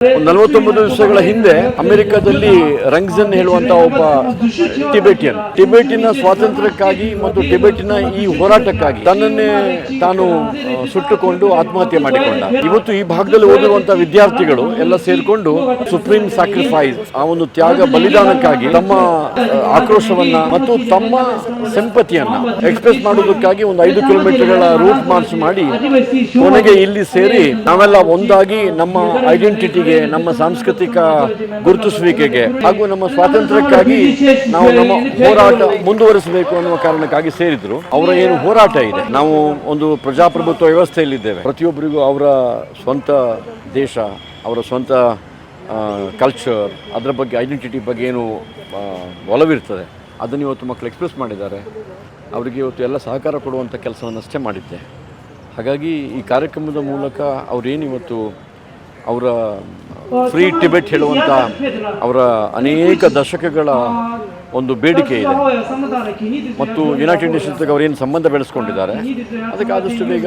49 ದಿವಸಗಳ ಹಿಂದೆ ಅಮೆರಿಕದಲ್ಲಿ ರಂಗ್ಜನ್ ಹೇಳುವಂತಹ ಒಬ್ಬ ಟಿಬೆಟಿನ ಸ್ವಾತಂತ್ರ್ಯಕ್ಕಾಗಿ ಮತ್ತು ಟಿಬೆಟಿನ ಈ ಹೋರಾಟಕ್ಕಾಗಿ ತನ್ನನ್ನೇ ತಾನು ಸುಟ್ಟುಕೊಂಡು ಆತ್ಮಹತ್ಯೆ ಮಾಡಿಕೊಂಡ. ಇವತ್ತು ಈ ಭಾಗದಲ್ಲಿ ಓದಿರುವಂತಹ ವಿದ್ಯಾರ್ಥಿಗಳು ಎಲ್ಲ ಸೇರಿಕೊಂಡು ಸುಪ್ರೀಂ ಸ್ಯಾಕ್ರಿಫೈಸ್, ಆ ಒಂದು ತ್ಯಾಗ ಬಲಿದಾನಕ್ಕಾಗಿ ತಮ್ಮ ಆಕ್ರೋಶವನ್ನ ಮತ್ತು ತಮ್ಮ ಸಿಂಪತಿಯನ್ನ ಎಕ್ಸ್ಪ್ರೆಸ್ ಮಾಡುವುದಕ್ಕಾಗಿ ಒಂದು 5 ಕಿಲೋಮೀಟರ್ಗಳ ರೂಟ್ ಮಾರ್ಚ್ ಮಾಡಿ ಕೊನೆಗೆ ಇಲ್ಲಿ ಸೇರಿ ನಾವೆಲ್ಲ ಒಂದಾಗಿ ನಮ್ಮ ಐಡೆಂಟಿಟಿಗೆ, ನಮ್ಮ ಸಾಂಸ್ಕೃತಿಕ ಗುರುತಿಸುವಿಕೆಗೆ ಹಾಗೂ ನಮ್ಮ ಸ್ವಾತಂತ್ರ್ಯಕ್ಕಾಗಿ ನಾವು ನಮ್ಮ ಹೋರಾಟ ಮುಂದುವರಿಸಬೇಕು ಅನ್ನುವ ಕಾರಣಕ್ಕಾಗಿ ಸೇರಿದ್ರು. ಅವರ ಏನು ಹೋರಾಟ ಇದೆ, ನಾವು ಒಂದು ಪ್ರಜಾಪ್ರಭುತ್ವ ವ್ಯವಸ್ಥೆಯಲ್ಲಿದ್ದೇವೆ. ಪ್ರತಿಯೊಬ್ಬರಿಗೂ ಅವರ ಸ್ವಂತ ದೇಶ, ಅವರ ಸ್ವಂತ ಕಲ್ಚರ್, ಅದರ ಬಗ್ಗೆ ಐಡೆಂಟಿಟಿ ಬಗ್ಗೆ ಏನು ಒಲವಿರ್ತದೆ ಅದನ್ನು ಇವತ್ತು ಮಕ್ಕಳು ಎಕ್ಸ್ಪ್ರೆಸ್ ಮಾಡಿದ್ದಾರೆ. ಅವರಿಗೆ ಇವತ್ತು ಎಲ್ಲ ಸಹಕಾರ ಕೊಡುವಂಥ ಕೆಲಸವನ್ನಷ್ಟೇ ಮಾಡಿದ್ದೆ. ಹಾಗಾಗಿ ಈ ಕಾರ್ಯಕ್ರಮದ ಮೂಲಕ ಅವರೇನು ಇವತ್ತು ಅವರ ಫ್ರೀ ಟಿಬೆಟ್ ಹೇಳುವಂಥ ಅವರ ಅನೇಕ ದಶಕಗಳ ಒಂದು ಬೇಡಿಕೆ ಇದೆ ಮತ್ತು ಯುನೈಟೆಡ್ ನೇಷನ್ಸ್ ಅವರೇನು ಸಂಬಂಧ ಬೆಳೆಸ್ಕೊಂಡಿದ್ದಾರೆ ಅದಕ್ಕೆ ಆದಷ್ಟು ಬೇಗ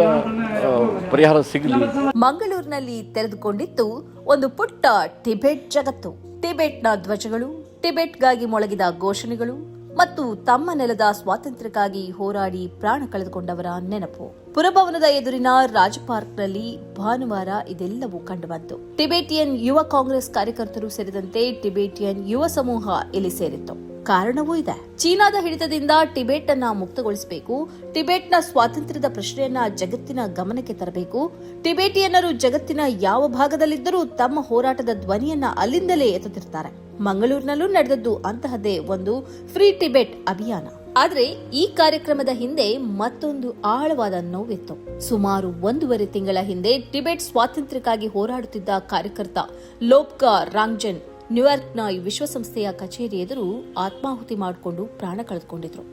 ಪರಿಹಾರ ಸಿಗಲಿ. ಮಂಗಳೂರಿನಲ್ಲಿ ತೆರೆದುಕೊಂಡಿತ್ತು ಒಂದು ಪುಟ್ಟ ಟಿಬೆಟ್ ಜಗತ್ತು. ಟಿಬೆಟ್ನ ಧ್ವಜಗಳು, ಟಿಬೆಟ್ಗಾಗಿ ಮೊಳಗಿದ ಘೋಷಣೆಗಳು ಮತ್ತು ತಮ್ಮ ನೆಲದ ಸ್ವಾತಂತ್ರ್ಯಕ್ಕಾಗಿ ಹೋರಾಡಿ ಪ್ರಾಣ ಕಳೆದುಕೊಂಡವರ ನೆನಪು. ಪುರಭವನದ ಎದುರಿನ ರಾಜಪಾರ್ಕ್ನಲ್ಲಿ ಭಾನುವಾರ ಇದೆಲ್ಲವೂ ಕಂಡುಬಂತು. ಟಿಬೆಟಿಯನ್ ಯುವ ಕಾಂಗ್ರೆಸ್ ಕಾರ್ಯಕರ್ತರು ಸೇರಿದಂತೆ ಟಿಬೆಟಿಯನ್ ಯುವ ಸಮೂಹ ಇಲ್ಲಿ ಸೇರಿತ್ತು. ಕಾರಣವೂ ಇದೆ. ಚೀನಾದ ಹಿಡಿತದಿಂದ ಟಿಬೆಟ್ ಅನ್ನ ಮುಕ್ತಗೊಳಿಸಬೇಕು, ಟಿಬೆಟ್ನ ಸ್ವಾತಂತ್ರ್ಯದ ಪ್ರಶ್ನೆಯನ್ನ ಜಗತ್ತಿನ ಗಮನಕ್ಕೆ ತರಬೇಕು, ಟಿಬೆಟಿಯನ್ನರು ಜಗತ್ತಿನ ಯಾವ ಭಾಗದಲ್ಲಿದ್ದರೂ ತಮ್ಮ ಹೋರಾಟದ ಧ್ವನಿಯನ್ನ ಅಲ್ಲಿಂದಲೇ ಎತ್ತುತ್ತಿರ್ತಾರೆ. ಮಂಗಳೂರಿನಲ್ಲೂ ನಡೆದದ್ದು ಅಂತಹದ್ದೇ ಒಂದು ಫ್ರೀ ಟಿಬೆಟ್ ಅಭಿಯಾನ. ಆದ್ರೆ ಈ ಕಾರ್ಯಕ್ರಮದ ಹಿಂದೆ ಮತ್ತೊಂದು ಆಳವಾದ ನೋವಿತ್ತು. ಸುಮಾರು 1.5 ತಿಂಗಳ ಹಿಂದೆ ಟಿಬೆಟ್ ಸ್ವಾತಂತ್ರ್ಯಕ್ಕಾಗಿ ಹೋರಾಡುತ್ತಿದ್ದ ಕಾರ್ಯಕರ್ತ ಲೋಪ್ಕಾ ರಾಂಗ್ಜನ್ ನ್ಯೂಯಾರ್ಕ್ನ ವಿಶ್ವಸಂಸ್ಥೆಯ ಕಚೇರಿ ಎದುರು ಆತ್ಮಾಹುತಿ ಮಾಡಿಕೊಂಡು ಪ್ರಾಣ ಕಳೆದುಕೊಂಡಿದ್ರು.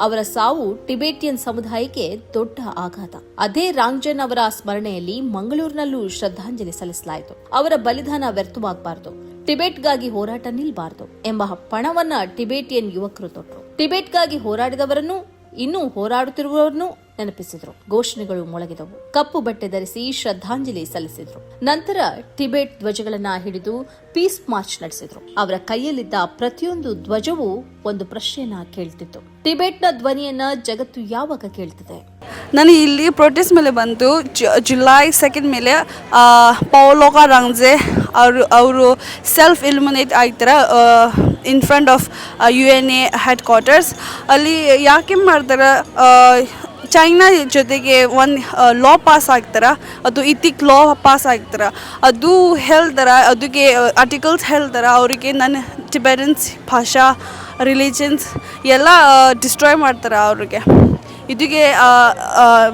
ಅವರ ಸಾವು ಟಿಬೆಟಿಯನ್ ಸಮುದಾಯಕ್ಕೆ ದೊಡ್ಡ ಆಘಾತ. ಅದೇ ರಾಂಗ್ಜನ್ ಅವರ ಸ್ಮರಣೆಯಲ್ಲಿ ಮಂಗಳೂರಿನಲ್ಲೂ ಶ್ರದ್ಧಾಂಜಲಿ ಸಲ್ಲಿಸಲಾಯಿತು. ಅವರ ಬಲಿದಾನ ವ್ಯರ್ಥವಾಗಬಾರದು, ಟಿಬೆಟ್ಗಾಗಿ ಹೋರಾಟ ನಿಲ್ಬಾರದು ಎಂಬ ಪಣವನ್ನ ಟಿಬೆಟಿಯನ್ ಯುವಕರು ತೊಟ್ಟರು. ಟಿಬೆಟ್ಗಾಗಿ ಹೋರಾಡಿದವರನ್ನು, ಇನ್ನೂ ಹೋರಾಡುತ್ತಿರುವವರನ್ನು ನೆನಪಿಸಿದ್ರು. ಘೋಷಣೆಗಳು ಮೊಳಗಿದವು. ಕಪ್ಪು ಬಟ್ಟೆ ಧರಿಸಿ ಶ್ರದ್ಧಾಂಜಲಿ ಸಲ್ಲಿಸಿದ್ರು. ನಂತರ ಟಿಬೆಟ್ ಧ್ವಜಗಳನ್ನ ಹಿಡಿದು ಪೀಸ್ ಮಾರ್ಚ್ ನಡೆಸಿದ್ರು. ಅವರ ಕೈಯಲ್ಲಿದ್ದ ಪ್ರತಿಯೊಂದು ಧ್ವಜವೂ ಒಂದು ಪ್ರಶ್ನೆಯನ್ನ ಕೇಳ್ತಿತ್ತು. ಟಿಬೆಟ್ನ ಧ್ವನಿಯನ್ನ ಜಗತ್ತು ಯಾವಾಗ ಕೇಳ್ತಿದೆ? ನಾನು ಇಲ್ಲಿ ಪ್ರೊಟೆಸ್ಟ್ ಮೇಲೆ ಬಂದು ಜುಲೈ 2 ಮೇಲೆ ಪೌಲೋಕಾ ರಾಂಗ್ಜೆ ಅವರು ಸೆಲ್ಫ್ ಇಲ್ಯುಮಿನೇಟ್ ಆಗ್ತಾರೆ in front of UNA head quarters. ಅಲ್ಲಿ ಯಾಕೆ ಮಾಡ್ತಾರೆ, ಚೈನಾ ಜೊತೆಗೆ ಒಂದು ಲಾ ಪಾಸ್ ಆಗ್ತಾರೆ, ಅದು ಇಥಿಕ್ ಲಾ ಪಾಸ್ ಆಗ್ತಾರೆ. ಅದು ಹೇಳ್ತಾರೆ, ಅದಕ್ಕೆ ಆರ್ಟಿಕಲ್ಸ್ ಹೇಳ್ತಾರೆ ಅವರಿಗೆ ನನ್ನ ಟಿಬೆಟನ್ಸ್ ಭಾಷಾ, ರಿಲಿಜನ್ಸ್ ಎಲ್ಲ ಡಿಸ್ಟ್ರಾಯ್ ಮಾಡ್ತಾರೆ ಅವ್ರಿಗೆ. ಇದಕ್ಕೆ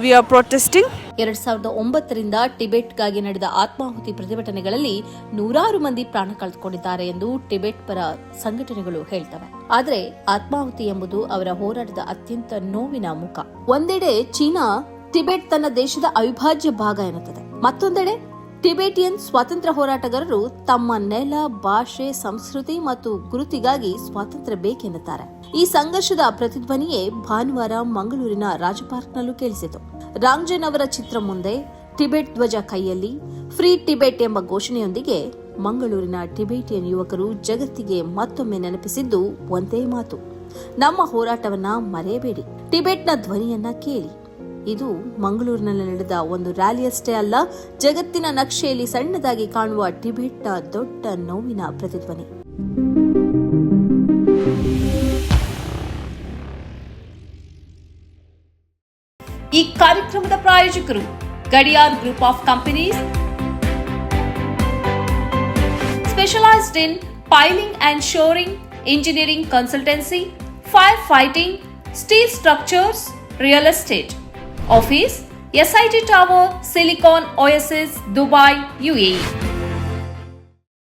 ವಿ ಆರ್ ಪ್ರೊಟೆಸ್ಟಿಂಗ್. 2009ರಿಂದ ಟಿಬೆಟ್ಗಾಗಿ ನಡೆದ ಆತ್ಮಾಹುತಿ ಪ್ರತಿಭಟನೆಗಳಲ್ಲಿ ನೂರಾರು ಮಂದಿ ಪ್ರಾಣ ಕಳೆದುಕೊಂಡಿದ್ದಾರೆ ಎಂದು ಟಿಬೆಟ್ ಪರ ಸಂಘಟನೆಗಳು ಹೇಳ್ತವೆ. ಆದರೆ ಆತ್ಮಾಹುತಿ ಎಂಬುದು ಅವರ ಹೋರಾಟದ ಅತ್ಯಂತ ನೋವಿನ ಮುಖ. ಒಂದೆಡೆ ಚೀನಾ ಟಿಬೆಟ್ ತನ್ನ ದೇಶದ ಅವಿಭಾಜ್ಯ ಭಾಗ ಎನ್ನುತ್ತದೆ, ಮತ್ತೊಂದೆಡೆ ಟಿಬೆಟಿಯನ್ ಸ್ವಾತಂತ್ರ್ಯ ಹೋರಾಟಗಾರರು ತಮ್ಮ ನೆಲ, ಭಾಷೆ, ಸಂಸ್ಕೃತಿ ಮತ್ತು ಗುರುತಿಗಾಗಿ ಸ್ವಾತಂತ್ರ್ಯ ಬೇಕೆನ್ನುತ್ತಾರೆ. ಈ ಸಂಘರ್ಷದ ಪ್ರತಿಧ್ವನಿಯೇ ಭಾನುವಾರ ಮಂಗಳೂರಿನ ರಾಜಪಾರ್ಕ್ನಲ್ಲೂ ಕೇಳಿಸಿತು. ರಾಂಗ್ಜನ್ ಅವರ ಚಿತ್ರ ಮುಂದೆ, ಟಿಬೆಟ್ ಧ್ವಜ ಕೈಯಲ್ಲಿ, ಫ್ರೀ ಟಿಬೆಟ್ ಎಂಬ ಘೋಷಣೆಯೊಂದಿಗೆ ಮಂಗಳೂರಿನ ಟಿಬೆಟಿಯನ್ ಯುವಕರು ಜಗತ್ತಿಗೆ ಮತ್ತೊಮ್ಮೆ ನೆನಪಿಸಿದ್ದು ಒಂದೇ ಮಾತು: ನಮ್ಮ ಹೋರಾಟವನ್ನ ಮರೆಯಬೇಡಿ, ಟಿಬೆಟ್ನ ಧ್ವನಿಯನ್ನ ಕೇಳಿ. ಇದು ಮಂಗಳೂರಿನಲ್ಲಿ ನಡೆದ ಒಂದು ರ್ಯಾಲಿಯಷ್ಟೇ ಅಲ್ಲ, ಜಗತ್ತಿನ ನಕ್ಷೆಯಲ್ಲಿ ಸಣ್ಣದಾಗಿ ಕಾಣುವ ಟಿಬೆಟ್ನ ದೊಡ್ಡ ನೋವಿನ ಪ್ರತಿಧ್ವನಿ. ಈ ಕಾರ್ಯಕ್ರಮದ ಪ್ರಾಯೋಜಕರು Gadiyar group of companies, specialised in piling and shoring, engineering consultancy, fire fighting, steel structures, real estate. Office, SIT Tower, Silicon Oasis, Dubai, UAE.